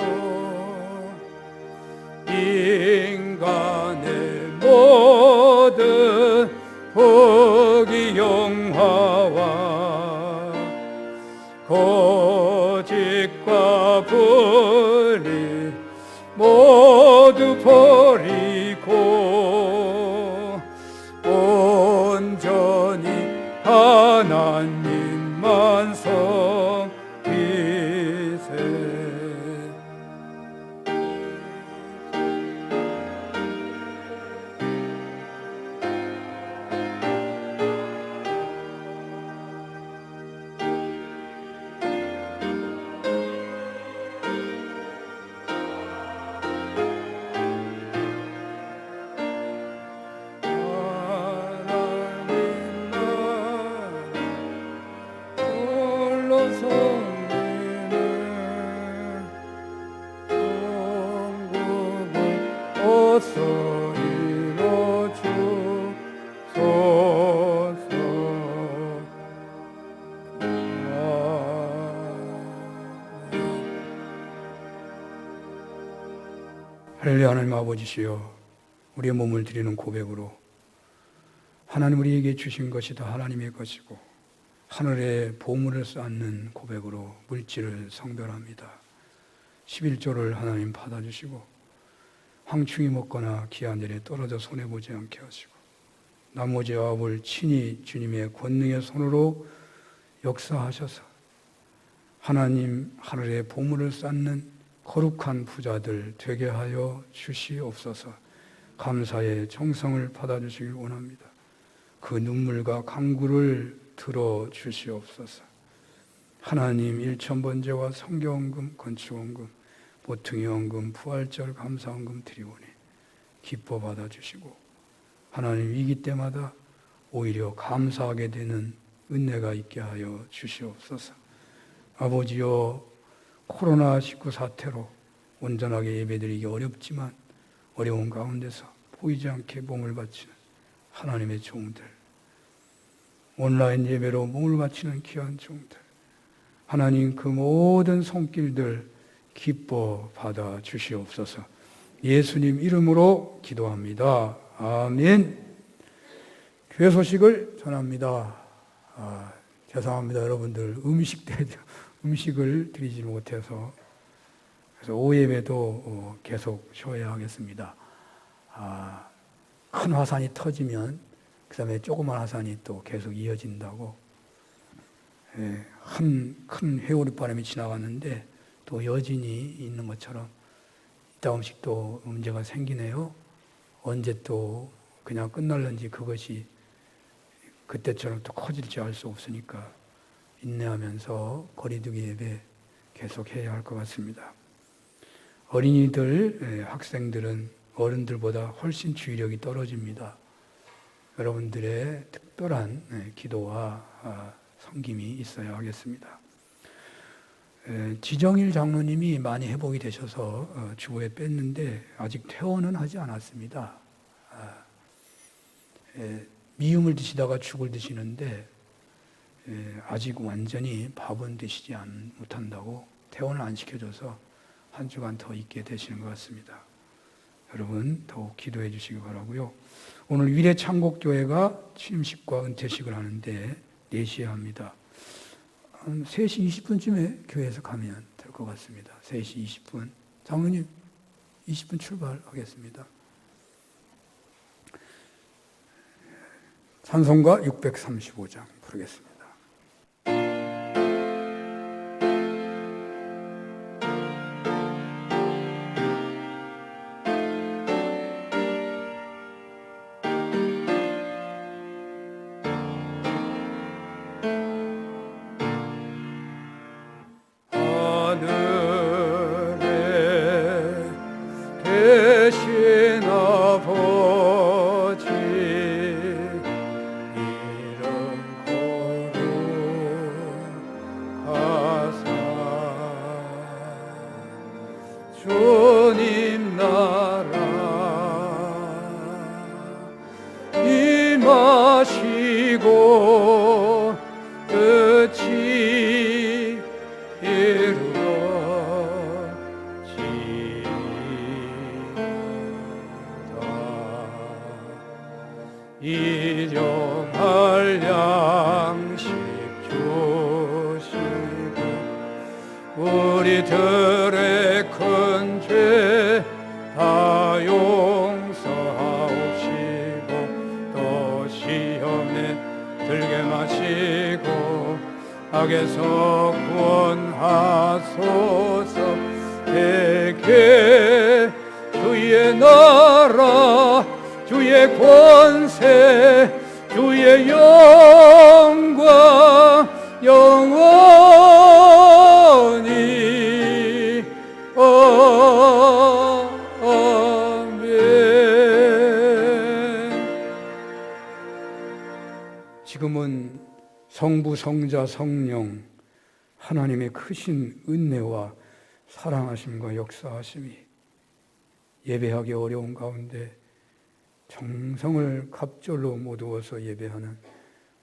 인간의 모든 부귀영화와 거짓과 불의 모두 버리고 온전히 하나님만 섬기세. 할렐루야. 하나님 아버지시여, 우리의 몸을 드리는 고백으로 하나님 우리에게 주신 것이 다 하나님의 것이고 하늘에 보물을 쌓는 고백으로 물질을 성별합니다. 11조를 하나님 받아주시고 황충이 먹거나 기한들에 떨어져 손해보지 않게 하시고 나머지 아합을 친히 주님의 권능의 손으로 역사하셔서 하나님 하늘에 보물을 쌓는 거룩한 부자들 되게 하여 주시옵소서. 감사의 정성을 받아주시길 원합니다. 그 눈물과 간구를 들어 주시옵소서. 하나님 일천번제와 성경원금, 건축원금, 보통의원금, 부활절 감사원금 드리오니 기뻐 받아주시고 하나님 위기 때마다 오히려 감사하게 되는 은혜가 있게 하여 주시옵소서. 아버지여, 코로나19 사태로 온전하게 예배드리기 어렵지만 어려운 가운데서 보이지 않게 몸을 바치는 하나님의 종들, 온라인 예배로 몸을 바치는 귀한 종들, 하나님 그 모든 손길들 기뻐 받아 주시옵소서. 예수님 이름으로 기도합니다. 아멘. 교회 소식을 전합니다. 죄송합니다. 여러분들 음식을 드리지 못해서 그래서 오예배도 계속 쉬어야 하겠습니다. 큰 화산이 터지면 그 다음에 조그만 화산이 또 계속 이어진다고. 큰 회오리바람이 지나갔는데 또 여진이 있는 것처럼 이따금씩 또 문제가 생기네요. 언제 또 그냥 끝날는지 그것이 그때처럼 또 커질지 알 수 없으니까 인내하면서 거리두기 예배 계속해야 할 것 같습니다. 어린이들, 학생들은 어른들보다 훨씬 주의력이 떨어집니다. 여러분들의 특별한 기도와 섬김이 있어야 하겠습니다. 지정일 장로님이 많이 회복이 되셔서 주보에 뺐는데 아직 퇴원은 하지 않았습니다. 미음을 드시다가 죽을 드시는데 아직 완전히 밥은 드시지 못한다고 퇴원을 안 시켜줘서 한 주간 더 있게 되시는 것 같습니다. 여러분 더욱 기도해 주시기 바라고요. 오늘 위례창곡교회가 취임식과 은퇴식을 하는데 4시에 합니다. 3시 20분쯤에 교회에서 가면 될 것 같습니다. 3시 20분. 장로님 20분 출발하겠습니다. 찬송가 635장 부르겠습니다. 대신 아버지 이름 거룩하사 주님 나라 임하시고 끝이 일용할 양식 주시고 우리들의 큰 죄 다 용서하옵시고 또 시험에 들게 마시고 악에서 구원하소서. 대개 주의 나라 주의 권세 주의 영광 영원히 아멘. 지금은 성부 성자 성령 하나님의 크신 은혜와 사랑하심과 역사하심이 예배하기 어려운 가운데 정성을 갑절로 모두어서 예배하는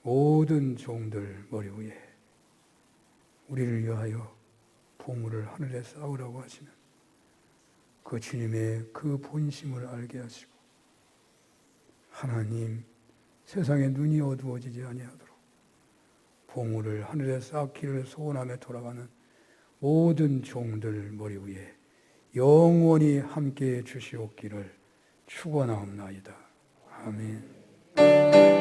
모든 종들 머리 위에 우리를 위하여 보물을 하늘에 쌓으라고 하시는 그 주님의 그 본심을 알게 하시고 하나님 세상에 눈이 어두워지지 아니하도록 보물을 하늘에 쌓기를 소원하며 돌아가는 모든 종들 머리 위에 영원히 함께해 주시옵기를 축원하옵나이다. 아멘.